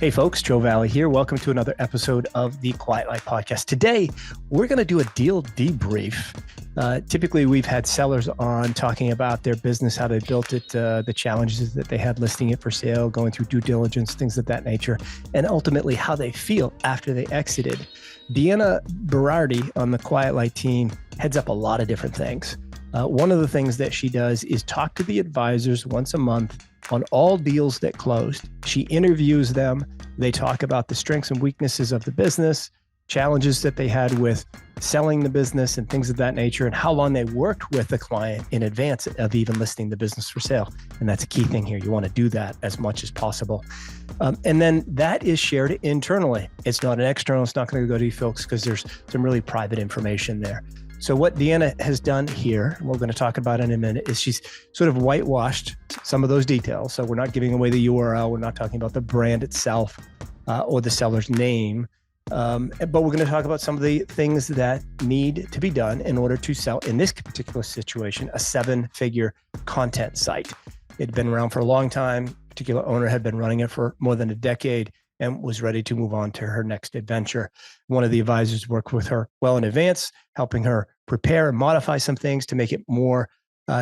Hey folks, Joe Valley here. Welcome to another episode of the Quiet Life Podcast. Today, we're going to do a deal debrief. Typically, we've had sellers on talking about their business, how they built it, the challenges that they had listing it for sale, going through due diligence, things of that nature, and ultimately how they feel after they exited. Deanna Berardi on the Quiet Life team heads up a lot of different things. One of the things that she does is talk to the advisors once a month on all deals that closed. She interviews them. They talk about the strengths and weaknesses of the business, challenges that they had with selling the business and things of that nature, and how long they worked with the client in advance of even listing the business for sale. And that's a key thing here. You want to do that as much as possible. And then that is shared internally. It's not an external. It's not going to go to you folks because there's some really private information there. So what Deanna has done here, and we're going to talk about in a minute, is she's sort of whitewashed some of those details. So we're not giving away the URL. We're not talking about the brand itself or the seller's name. But we're going to talk about some of the things that need to be done in order to sell, in this particular situation, a 7-figure content site. It had been around for a long time. A particular owner had been running it for more than a decade and was ready to move on to her next adventure. One of the advisors worked with her well in advance, helping her prepare and modify some things to make it more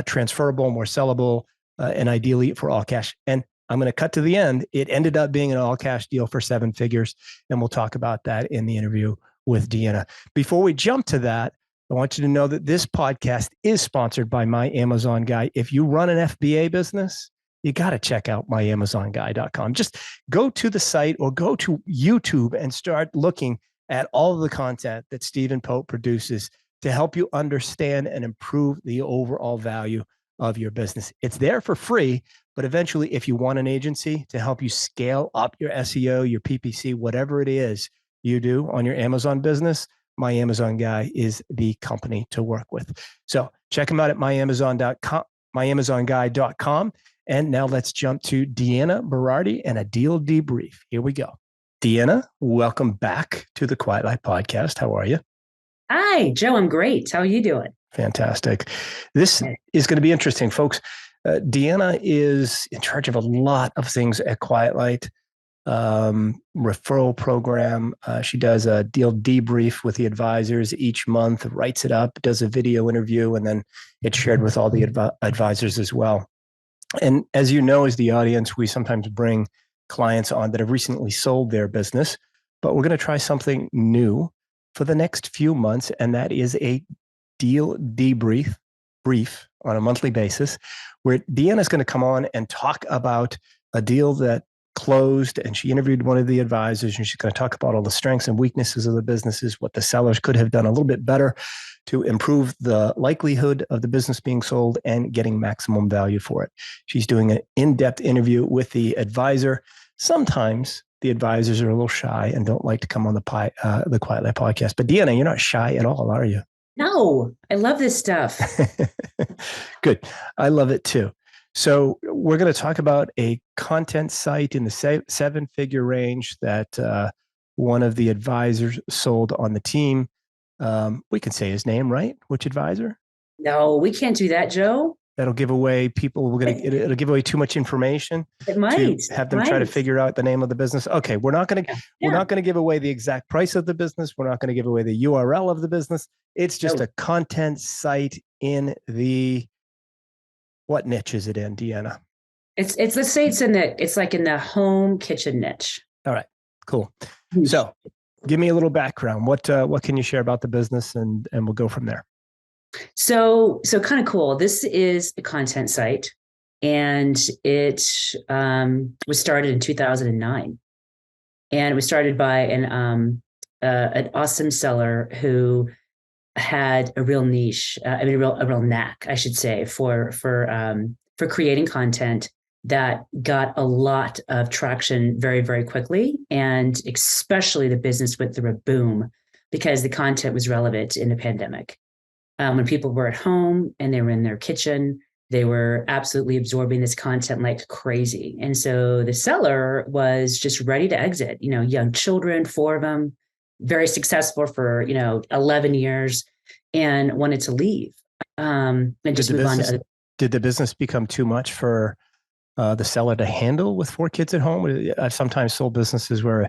transferable, more sellable, and ideally for all cash. And I'm going to cut to the end. It ended up being an all cash deal for 7 figures. And we'll talk about that in the interview with Deanna. Before we jump to that, I want you to know that this podcast is sponsored by My Amazon Guy. If you run an FBA business, you got to check out myamazonguy.com. Just go to the site or go to YouTube and start looking at all of the content that Stephen Pope produces to help you understand and improve the overall value of your business. It's there for free, but eventually if you want an agency to help you scale up your SEO, your PPC, whatever it is you do on your Amazon business, My Amazon Guy is the company to work with. So check them out at myamazonguy.com. And now let's jump to Deanna Berardi and a deal debrief. Here we go. Deanna, welcome back to the Quiet Life Podcast. How are you? Hi, Joe. I'm great. How are you doing? Fantastic. This is going to be interesting, folks. Deanna is in charge of a lot of things at Quiet Light. Referral program. She does a deal debrief with the advisors each month, writes it up, does a video interview, and then it's shared with all the advisors as well. And as you know, as the audience, we sometimes bring clients on that have recently sold their business, but we're going to try something new for the next few months. And that is a deal debrief on a monthly basis, where Deanna is going to come on and talk about a deal that closed, and she interviewed one of the advisors, and she's going to talk about all the strengths and weaknesses of the businesses, what the sellers could have done a little bit better to improve the likelihood of the business being sold and getting maximum value for it. She's doing an in-depth interview with the advisor. Sometimes the advisors are a little shy and don't like to come on the Quiet Life Podcast. But Deanna, you're not shy at all, are you? No, I love this stuff. Good. I love it too. So we're going to talk about a content site in the 7-figure range that one of the advisors sold on the team. We can say his name, right? Which advisor? No, we can't do that, Joe. That'll give away people. It'll give away too much information. It might to have them try to figure out the name of the business. Okay, we're not going to give away the exact price of the business. We're not going to give away the URL of the business. It's just a content site in the. What niche is it in, Deanna? Let's say it's like in the home kitchen niche. All right, cool. So give me a little background. What can you share about the business, and we'll go from there. So kind of cool. This is a content site, and it was started in 2009, and it was started by an awesome seller who had a real niche, a real knack, I should say, for creating content that got a lot of traction very, very quickly. And especially the business went through a boom because the content was relevant in the pandemic. When people were at home and they were in their kitchen, they were absolutely absorbing this content like crazy. And so the seller was just ready to exit, young children, 4 of them, very successful for, 11 years, and wanted to leave and just move on to other. Did the business become too much for the seller to handle with 4 kids at home? I've sometimes sold businesses where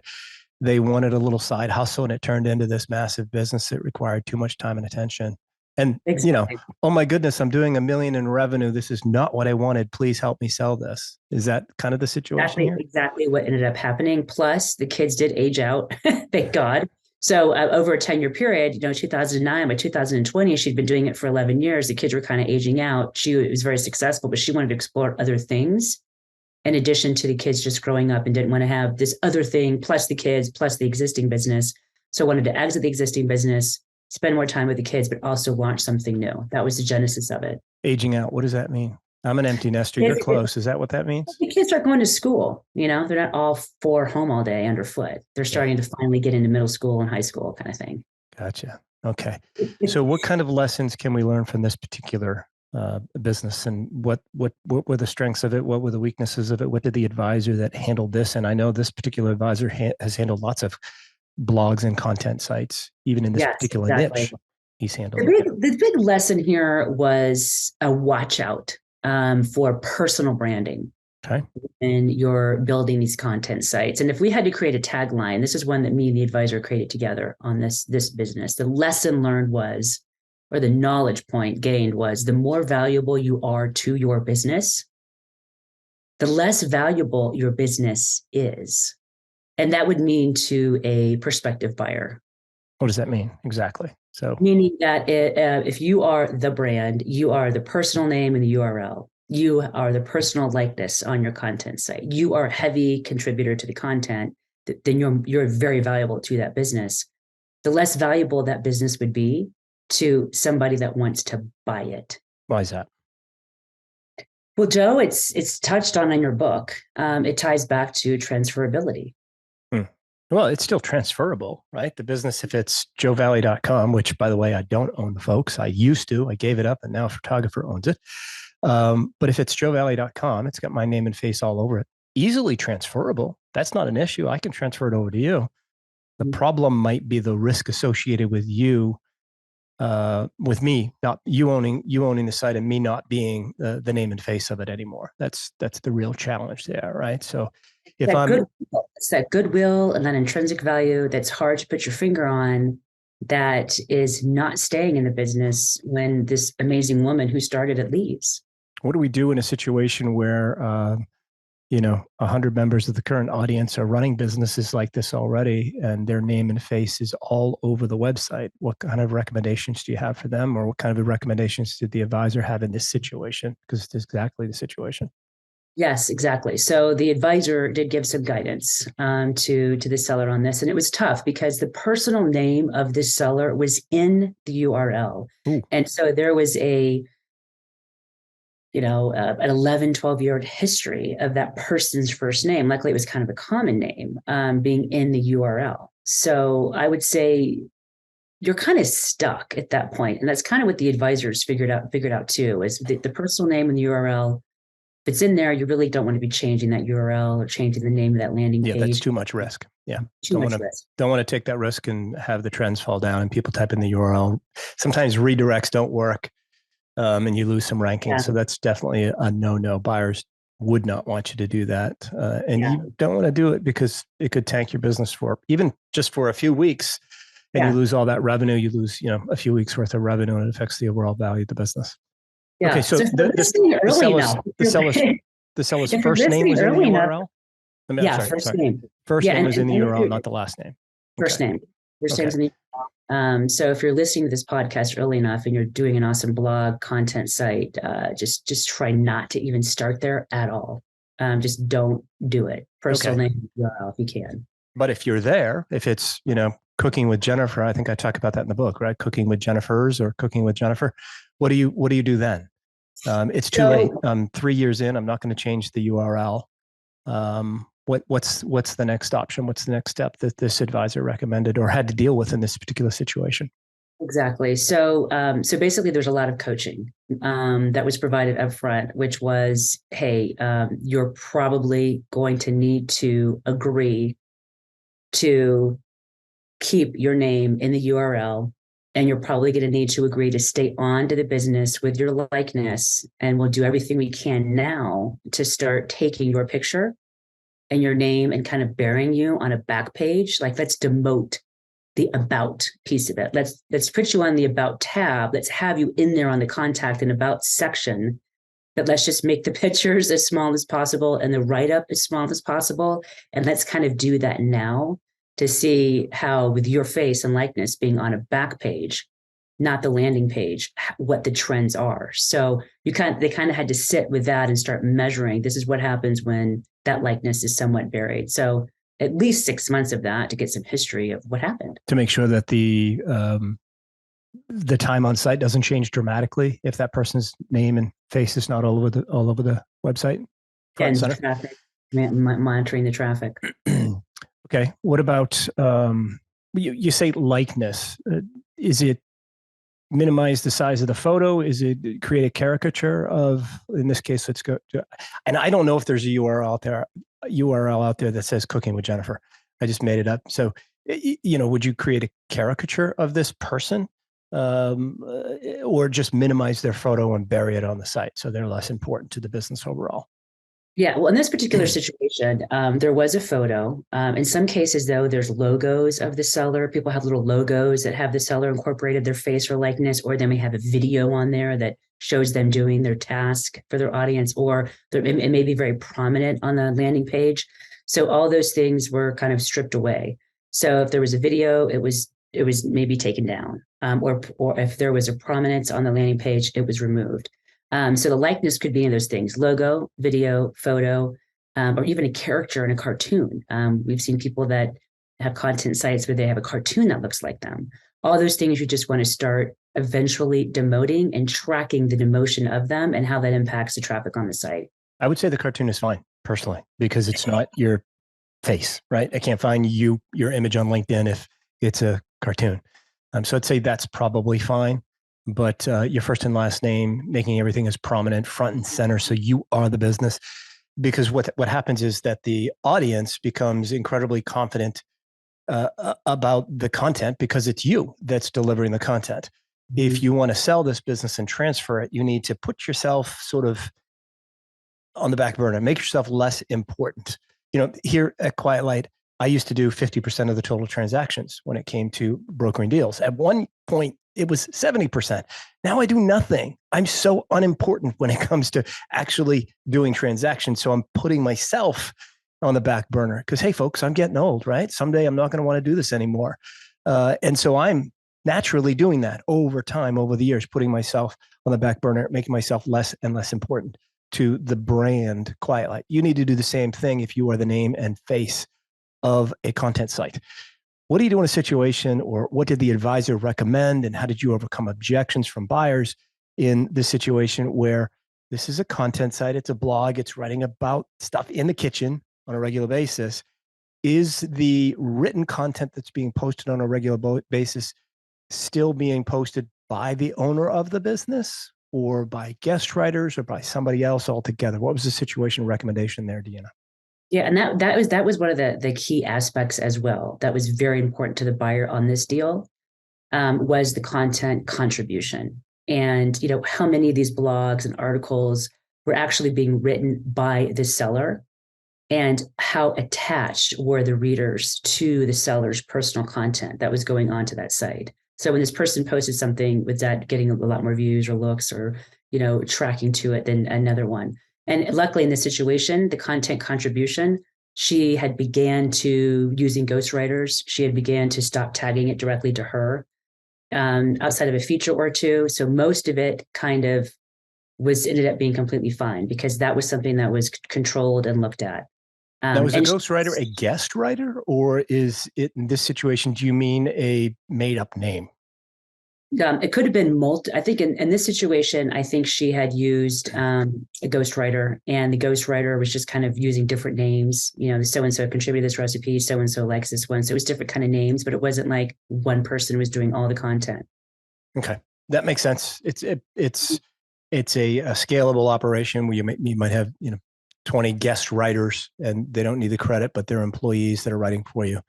they wanted a little side hustle and it turned into this massive business that required too much time and attention. And, Exactly. oh my goodness, I'm doing $1 million in revenue. This is not what I wanted. Please help me sell this. Is that kind of the situation here? Exactly what ended up happening. Plus, the kids did age out, thank God. So over a 10-year period, 2009 by 2020, she'd been doing it for 11 years. The kids were kind of aging out. She was very successful, but she wanted to explore other things in addition to the kids just growing up and didn't want to have this other thing, plus the kids, plus the existing business. So wanted to exit the existing business, spend more time with the kids, but also launch something new. That was the genesis of it. Aging out. What does that mean? I'm an empty nester. You're close. Is that what that means? The kids are going to school. They're not all four home all day underfoot. They're starting to finally get into middle school and high school kind of thing. Gotcha. Okay. So what kind of lessons can we learn from this particular business, and what were the strengths of it? What were the weaknesses of it? What did the advisor that handled this? And I know this particular advisor has handled lots of blogs and content sites, even in this particular niche. He's handled the big lesson here was a watch out for personal branding. Okay. And you're building these content sites. And if we had to create a tagline, this is one that me and the advisor created together on this business. The lesson learned was, or the knowledge point gained was, the more valuable you are to your business, the less valuable your business is. And that would mean to a prospective buyer. What does that mean exactly? So meaning that if you are the brand, you are the personal name in the URL. You are the personal likeness on your content site. You are a heavy contributor to the content, then you're very valuable to that business. The less valuable that business would be to somebody that wants to buy it. Why is that? Well, Joe, it's touched on in your book. It ties back to transferability. Well, it's still transferable, right? The business, if it's joevalley.com, which by the way, I don't own the folks. I used to, I gave it up and now a photographer owns it. But if it's joevalley.com, it's got my name and face all over it. Easily transferable. That's not an issue. I can transfer it over to you. The problem might be the risk associated with you, with me, not you owning the site and me not being the name and face of it anymore. That's the real challenge there, right? So if it's that goodwill and that intrinsic value that's hard to put your finger on, that is not staying in the business when this amazing woman who started it leaves. What do we do in a situation where 100 members of the current audience are running businesses like this already, and their name and face is all over the website? What kind of recommendations do you have for them, or what kind of recommendations did the advisor have in this situation? Because it's exactly the situation. Yes, exactly. So the advisor did give some guidance to the seller on this, and it was tough because the personal name of this seller was in the URL. Ooh. And so there was an 11, 12-year history of that person's first name. Luckily, it was kind of a common name being in the URL. So I would say you're kind of stuck at that point. And that's kind of what the advisors figured out too, is the personal name in the URL. If it's in there, you really don't want to be changing that URL or changing the name of that landing page. Yeah, that's too much risk. Yeah. Don't want to take that risk and have the trends fall down and people type in the URL. Sometimes redirects don't work. And you lose some rankings. Yeah. So that's definitely a no-no. Buyers would not want you to do that. You don't want to do it because it could tank your business for even just for a few weeks, and you lose all that revenue. You lose, a few weeks worth of revenue, and it affects the overall value of the business. Yeah. Okay. So the seller's first name was in the URL? First name. First name was in the URL, not the last name. First name. First name's in the URL. So if you're listening to this podcast early enough and you're doing an awesome blog content site, just try not to even start there at all. Just don't do it. Personal name URL if you can. But if you're there, if it's, cooking with Jennifer, I think I talk about that in the book, right? Cooking with Jennifer's or cooking with Jennifer. What do you do then? It's too late. 3 years in, I'm not going to change the URL. What's the next option? What's the next step that this advisor recommended or had to deal with in this particular situation? Exactly. So basically there's a lot of coaching that was provided up front, which was, hey, you're probably going to need to agree to keep your name in the URL And you're probably going to need to agree to stay on to the business with your likeness. And we'll do everything we can now to start taking your picture and your name and kind of burying you on a back page. Like, let's demote the about piece of it. Let's put you on the about tab. Let's have you in there on the contact and about section. But let's just make the pictures as small as possible and the write-up as small as possible. And let's kind of do that now to see how, with your face and likeness being on a back page, not the landing page, what the trends are. So they kind of had to sit with that and start measuring. This is what happens when that likeness is somewhat buried. So at least 6 months of that to get some history of what happened. To make sure that the time on site doesn't change dramatically if that person's name and face is not all over the website. And traffic, monitoring the traffic. Okay. What about, you say likeness? Is it minimize the size of the photo? Is it create a caricature of, in this case, let's go to, and I don't know if there's a URL out there that says Cooking with Jennifer. I just made it up. So, would you create a caricature of this person, or just minimize their photo and bury it on the site so they're less important to the business overall? Yeah, well, in this particular situation, there was a photo. In some cases, though, there's logos of the seller. People have little logos that have the seller incorporated, their face or likeness, or they may have a video on there that shows them doing their task for their audience, or it may be very prominent on the landing page. So all those things were kind of stripped away. So if there was a video, it was maybe taken down, or if there was a prominence on the landing page, it was removed. So the likeness could be in those things: logo, video, photo, or even a character in a cartoon. We've seen people that have content sites where they have a cartoon that looks like them. All those things you just want to start eventually demoting and tracking the demotion of them and how that impacts the traffic on the site. I would say the cartoon is fine, personally, because it's not your face, right? I can't find your image on LinkedIn if it's a cartoon. So I'd say that's probably fine. But your first and last name, making everything as prominent, front and center, so you are the business. Because what happens is that the audience becomes incredibly confident about the content because it's you that's delivering the content. Mm-hmm. If you want to sell this business and transfer it, you need to put yourself sort of on the back burner, make yourself less important. Here at Quiet Light, I used to do 50% of the total transactions when it came to brokering deals. At one point, it was 70%. Now I do nothing. I'm so unimportant when it comes to actually doing transactions. So I'm putting myself on the back burner because, hey, folks, I'm getting old, right? Someday I'm not going to want to do this anymore. And so I'm naturally doing that over time, over the years, putting myself on the back burner, making myself less and less important to the brand Quiet Light. You need to do the same thing if you are the name and face of a content site. What do you do in a situation, or what did the advisor recommend, and how did you overcome objections from buyers in this situation where this is a content site, it's a blog, it's writing about stuff in the kitchen on a regular basis? Is the written content that's being posted on a regular basis still being posted by the owner of the business, or by guest writers, or by somebody else altogether? What was the situation recommendation there, Deanna? Yeah, and that was one of the key aspects as well. That was very important to the buyer on this deal, was the content contribution. And how many of these blogs and articles were actually being written by the seller, and how attached were the readers to the seller's personal content that was going onto that site. So when this person posted something, was that getting a lot more views or looks, or tracking to it than another one? And luckily in this situation, the content contribution, she had began to using ghostwriters. She had began to stop tagging it directly to her, outside of a feature or two. So most of it kind of ended up being completely fine, because that was something that was controlled and looked at. Now, is a ghostwriter a guest writer, or is it, in this situation, do you mean a made up name? It could have been I think in this situation, I think she had used a ghostwriter, and the ghostwriter was just kind of using different names. So-and-so contributed this recipe, so-and-so likes this one. So it was different kind of names, but it wasn't like one person was doing all the content. Okay. That makes sense. It's a scalable operation where you might have, 20 guest writers, and they don't need the credit, but they're employees that are writing for you.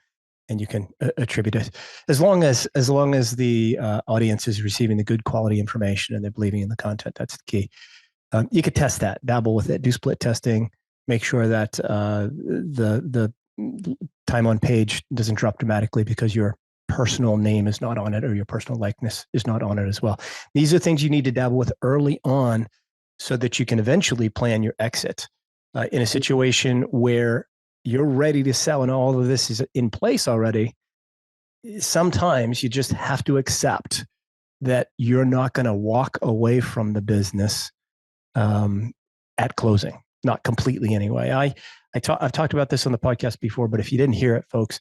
and you can attribute it as long as the audience is receiving the good quality information and they're believing in the content. That's the key. You could test that, dabble with it, do split testing, make sure that the time on page doesn't drop dramatically because your personal name is not on it or your personal likeness is not on it as well. These are things you need to dabble with early on so that you can eventually plan your exit in a situation where you're ready to sell and all of this is in place already. Sometimes you just have to accept that you're not going to walk away from the business at closing, not completely anyway. I've talked about this on the podcast before, but if you didn't hear it, folks,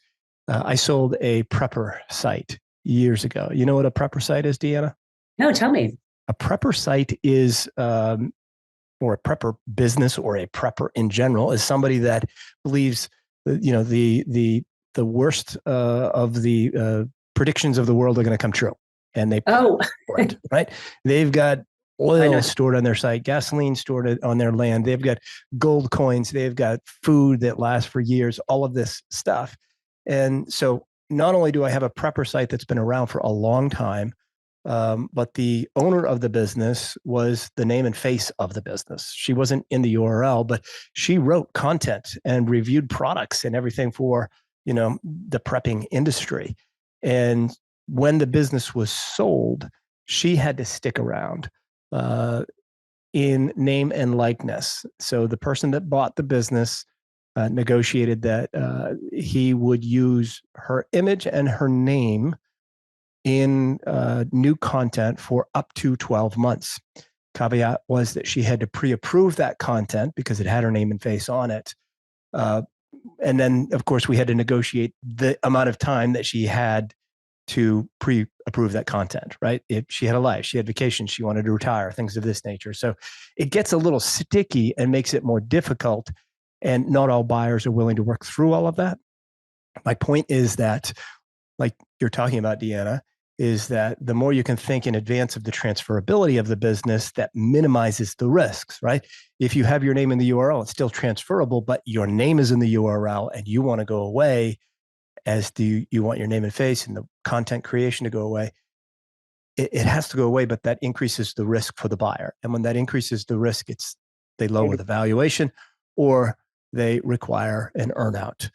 I sold a prepper site years ago. You know what a prepper site is, Deanna? No, tell me. A prepper site is, or a prepper business or a prepper in general is somebody that believes, the worst of the predictions of the world are going to come true, and they it, right? They've got oil stored on their site, gasoline stored on their land. They've got gold coins. They've got food that lasts for years, all of this stuff. And so not only do I have a prepper site that's been around for a long time, but the owner of the business was the name and face of the business. She wasn't in the URL, but she wrote content and reviewed products and everything for, the prepping industry. And when the business was sold, she had to stick around in name and likeness. So the person that bought the business negotiated that he would use her image and her name in new content for up to 12 months. Caveat was that she had to pre-approve that content because it had her name and face on it. And then, of course, we had to negotiate the amount of time that she had to pre-approve that content, right? If she had a life, she had vacations, she wanted to retire, things of this nature. So it gets a little sticky and makes it more difficult. And not all buyers are willing to work through all of that. My point is that, like you're talking about, Deanna, is that the more you can think in advance of the transferability of the business, that minimizes the risks, right? If you have your name in the URL, it's still transferable, but your name is in the URL and you want to go away, as do you want your name and face and the content creation to go away. It has to go away, but that increases the risk for the buyer. And when that increases the risk, they lower the valuation or they require an earnout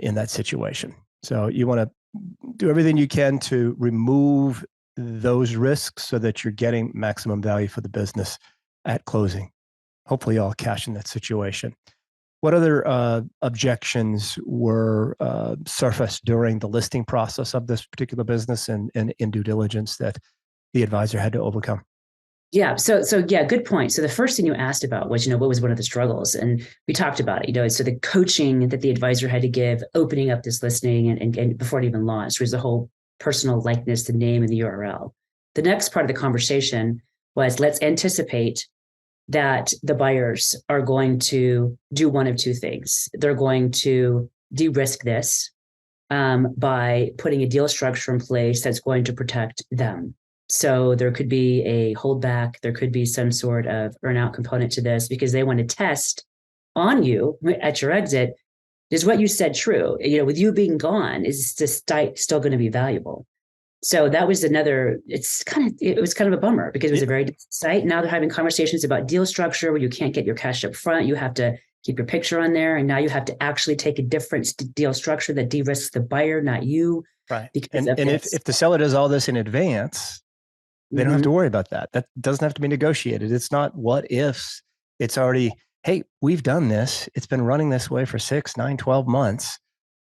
in that situation. So you want to do everything you can to remove those risks so that you're getting maximum value for the business at closing. Hopefully y'all cash in that situation. What other objections were surfaced during the listing process of this particular business and in due diligence that the advisor had to overcome? Yeah. So yeah, good point. So the first thing you asked about was, what was one of the struggles? And we talked about it, so the coaching that the advisor had to give, opening up this listing and before it even launched, was the whole personal likeness, the name and the URL. The next part of the conversation was, let's anticipate that the buyers are going to do one of two things. They're going to de-risk this by putting a deal structure in place that's going to protect them. So there could be a holdback. There could be some sort of earnout component to this because they want to test on you at your exit. Is what you said true? With you being gone, is this site still going to be valuable? So that was another. It was kind of a bummer because it was a very different site. Now they're having conversations about deal structure where you can't get your cash up front. You have to keep your picture on there, and now you have to actually take a different deal structure that de-risks the buyer, not you. Right. And if the seller does all this in advance, they don't have to worry about that. That doesn't have to be negotiated. It's not what ifs. It's already, hey, we've done this. It's been running this way for 6, 9, 12 months.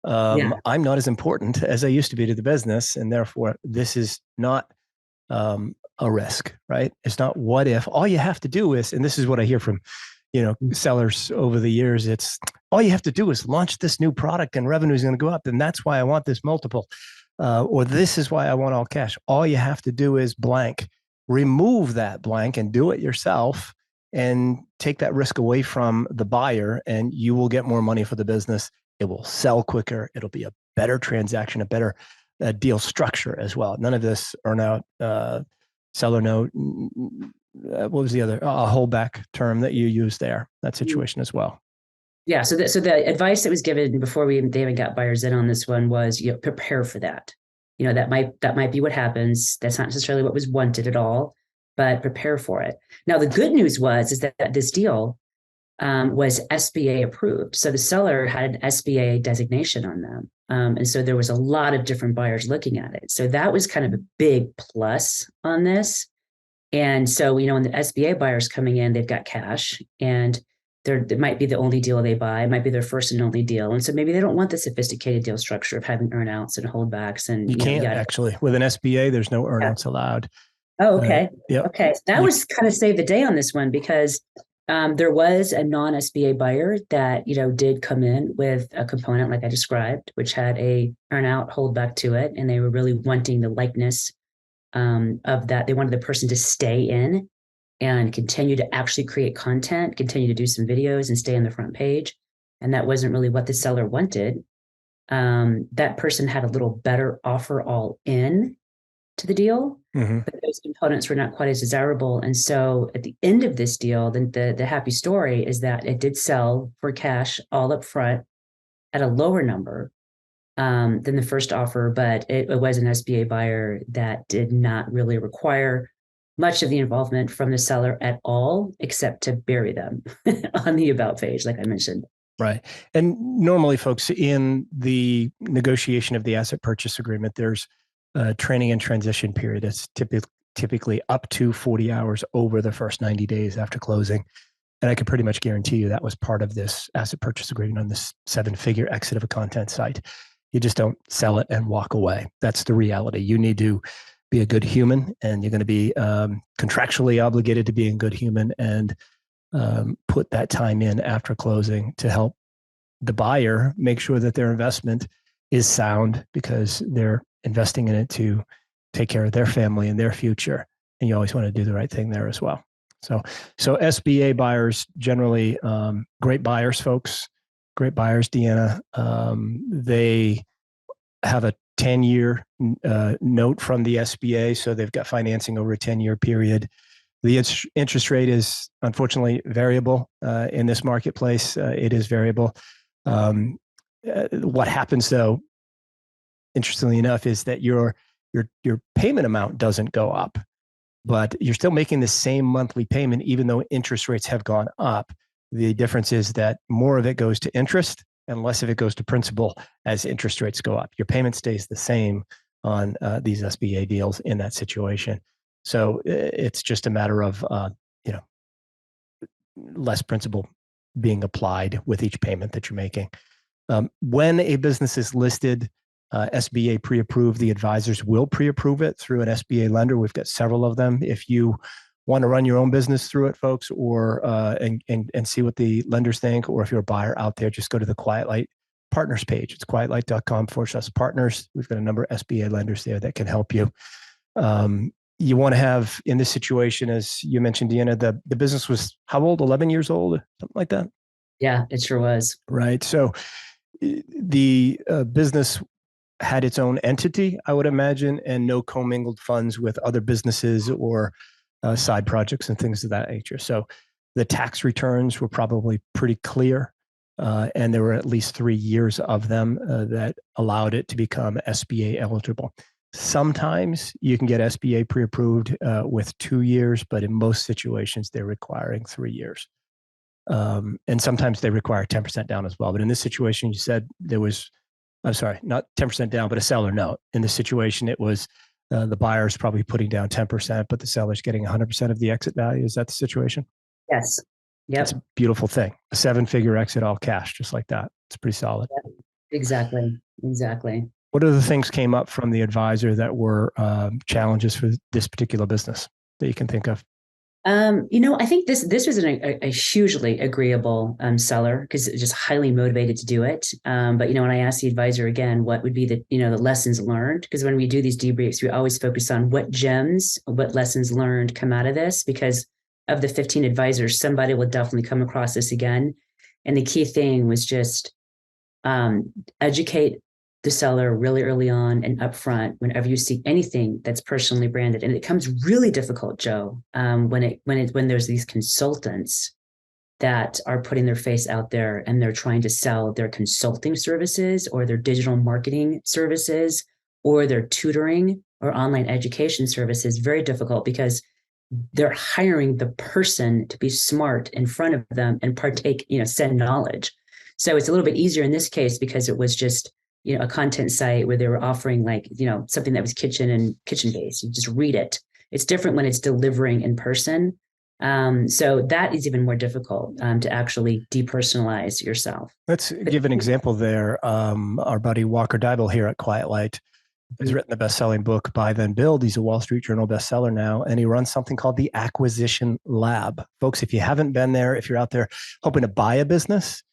I'm not as important as I used to be to the business. And therefore, this is not a risk, right? It's not what if. All you have to do is, and this is what I hear from, sellers over the years, it's all you have to do is launch this new product and revenue is going to go up. And that's why I want this multiple. Or this is why I want all cash. All you have to do is blank, remove that blank and do it yourself and take that risk away from the buyer and you will get more money for the business. It will sell quicker. It'll be a better transaction, a better deal structure as well. None of this earnout, seller note. What was the other? A holdback term that you used there, that situation as well. Yeah. So the advice that was given before they even got buyers in on this one was, prepare for that. That might be what happens. That's not necessarily what was wanted at all, but prepare for it. Now, the good news is that this deal was SBA approved. So the seller had an SBA designation on them. And so there was a lot of different buyers looking at it. So that was kind of a big plus on this. And so, when the SBA buyers coming in, they've got cash, and it might be the only deal they buy. It might be their first and only deal. And so maybe they don't want the sophisticated deal structure of having earnouts and holdbacks. And You can't actually. With an SBA, there's no earnouts allowed. Oh, okay. Yep. Okay. So that was kind of saved the day on this one, because there was a non-SBA buyer that, did come in with a component like I described, which had a earnout holdback to it. And they were really wanting the likeness of that. They wanted the person to stay in and continue to actually create content, continue to do some videos and stay on the front page. And that wasn't really what the seller wanted. That person had a little better offer all in to the deal, but those components were not quite as desirable. And so at the end of this deal, the happy story is that it did sell for cash all up front at a lower number than the first offer, but it was an SBA buyer that did not really require much of the involvement from the seller at all, except to bury them on the about page, like I mentioned. Right. And normally, folks, in the negotiation of the asset purchase agreement, there's a training and transition period. It's typically up to 40 hours over the first 90 days after closing. And I can pretty much guarantee you that was part of this asset purchase agreement on this 7-figure exit of a content site. You just don't sell it and walk away. That's the reality. You need to be a good human, and you're going to be contractually obligated to be a good human and put that time in after closing to help the buyer make sure that their investment is sound, because they're investing in it to take care of their family and their future. And you always want to do the right thing there as well. So SBA buyers generally great buyers, folks. Great buyers, Deanna. They have a 10-year note from the SBA, so they've got financing over a 10-year period. The interest rate is unfortunately variable in this marketplace. It is variable. What happens, though, interestingly enough, is that your payment amount doesn't go up, but you're still making the same monthly payment, even though interest rates have gone up. The difference is that more of it goes to interest and less of it goes to principal as interest rates go up. Your payment stays the same on these SBA deals in that situation. So it's just a matter of less principal being applied with each payment that you're making. When a business is listed, SBA pre-approved, the advisors will pre-approve it through an SBA lender. We've got several of them. If you want to run your own business through it, folks, or and see what the lenders think, or if you're a buyer out there, just go to the Quiet Light Partners page. It's quietlight.com/partners. We've got a number of SBA lenders there that can help you. You want to have, in this situation, as you mentioned, Deanna, the business was how old? 11 years old, something like that? Yeah, it sure was. Right. So the business had its own entity, I would imagine, and no commingled funds with other businesses or side projects and things of that nature. So the tax returns were probably pretty clear, and there were at least 3 years of them that allowed it to become SBA eligible. Sometimes you can get SBA pre-approved with 2 years, but in most situations, they're requiring 3 years. And sometimes they require 10% down as well. But in this situation, you said there was, I'm sorry, not 10% down, but a seller note. In this situation, it was the buyer's probably putting down 10%, but the seller's getting 100% of the exit value. Is that the situation? Yes. Yep. That's a beautiful thing. A 7-figure exit, all cash, just like that. It's pretty solid. Yep. Exactly. What other things came up from the advisor that were challenges for this particular business that you can think of? I think this was a hugely agreeable seller, because it's just highly motivated to do it. But when I asked the advisor again, what would be the lessons learned? Because when we do these debriefs, we always focus on what lessons learned come out of this, because of the 15 advisors, somebody will definitely come across this again. And the key thing was just educate the seller really early on and upfront whenever you see anything that's personally branded. And it becomes really difficult, Joe, when there's these consultants that are putting their face out there and they're trying to sell their consulting services or their digital marketing services or their tutoring or online education services. Very difficult because they're hiring the person to be smart in front of them and partake, send knowledge. So it's a little bit easier in this case because it was just, a content site where they were offering something that was kitchen based. You just read it. It's different when it's delivering in person. So that is even more difficult to actually depersonalize yourself. Let's give an example there. Our buddy Walker Deibel here at Quiet Light has written the best-selling book, Buy Then Build. He's a Wall Street Journal bestseller now, and he runs something called the Acquisition Lab. Folks, if you haven't been there, if you're out there hoping to buy a business,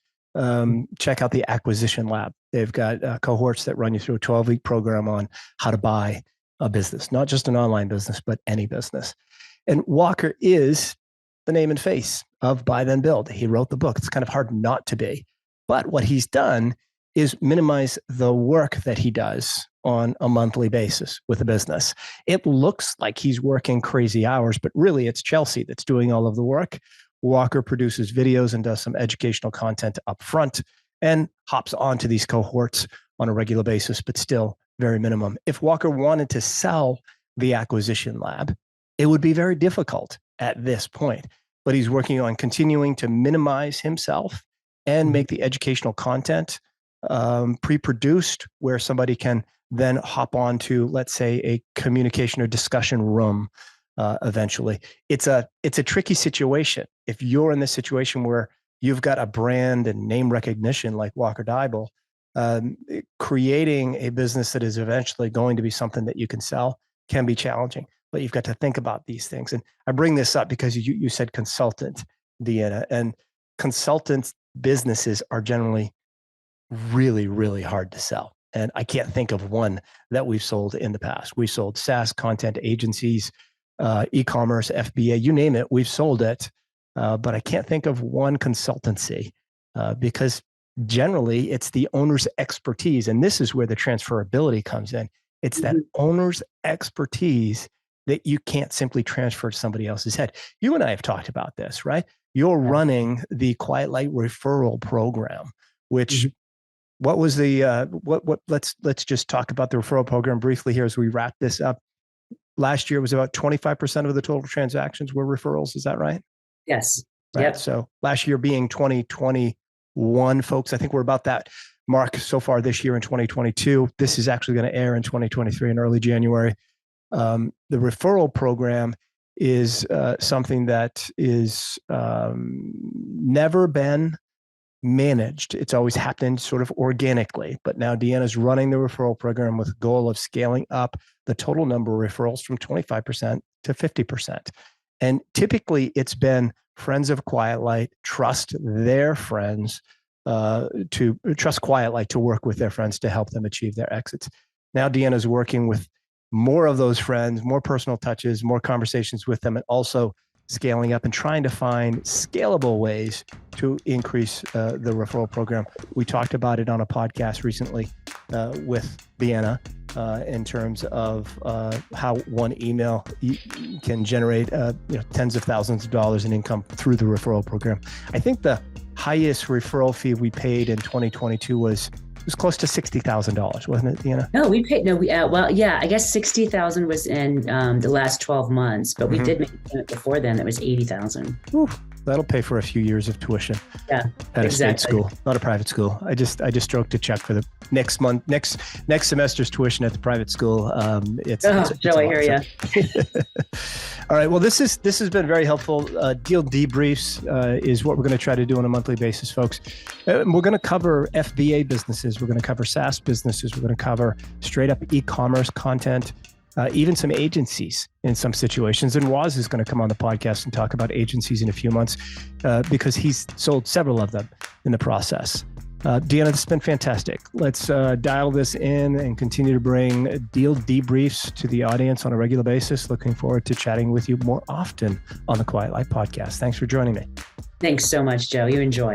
check out the Acquisition Lab. They've got cohorts that run you through a 12-week program on how to buy a business, not just an online business, but any business. And Walker is the name and face of Buy Then Build. He wrote the book. It's kind of hard not to be. But what he's done is minimize the work that he does on a monthly basis with a business. It looks like he's working crazy hours, but really it's Chelsea that's doing all of the work. Walker produces videos and does some educational content up front and hops onto these cohorts on a regular basis, but still very minimum. If Walker wanted to sell the Acquisition Lab, it would be very difficult at this point, but he's working on continuing to minimize himself and make the educational content pre-produced where somebody can then hop on to, let's say, a communication or discussion room eventually. It's a tricky situation. If you're in this situation where you've got a brand and name recognition like Walker Deibel, creating a business that is eventually going to be something that you can sell can be challenging. But you've got to think about these things. And I bring this up because you said consultant, Deanna, and consultants businesses are generally really, really hard to sell. And I can't think of one that we've sold in the past. We sold SaaS content agencies, e-commerce, FBA, you name it, we've sold it. But I can't think of one consultancy because generally it's the owner's expertise. And this is where the transferability comes in. It's that owner's expertise that you can't simply transfer to somebody else's head. You and I have talked about this, right? You're running the Quiet Light referral program, which what was the let's just talk about the referral program briefly here as we wrap this up. Last year was about 25% of the total transactions were referrals. Is that right? Yes. Right. Yep. So last year being 2021, folks, I think we're about that mark so far this year in 2022. This is actually going to air in 2023 in early January. The referral program is something that is never been managed. It's always happened sort of organically, but now Deanna's running the referral program with a goal of scaling up the total number of referrals from 25% to 50%. And typically it's been friends of Quiet Light trust their friends to trust Quiet Light to work with their friends to help them achieve their exits. Now Deanna's working with more of those friends, more personal touches, more conversations with them, and also scaling up and trying to find scalable ways to increase the referral program. We talked about it on a podcast recently with Deanna in terms of how one email can generate tens of thousands of dollars in income through the referral program. I think the highest referral fee we paid in 2022 was close to $60,000, wasn't it, Deanna? No, I guess 60,000 was in the last 12 months, but we did make a payment before then that was 80,000. That'll pay for a few years of tuition. Yeah, at a state school, not a private school. I just stroked a check for the next semester's tuition at the private school. Joe, I hear you. All right. Well, this has been very helpful. Deal debriefs is what we're going to try to do on a monthly basis, folks. We're going to cover FBA businesses. We're going to cover SaaS businesses. We're going to cover straight up e-commerce content, even some agencies in some situations. And Waz is going to come on the podcast and talk about agencies in a few months because he's sold several of them in the process. Deanna, this has been fantastic. Let's dial this in and continue to bring deal debriefs to the audience on a regular basis. Looking forward to chatting with you more often on the Quiet Light podcast. Thanks for joining me. Thanks so much, Joe. You enjoy.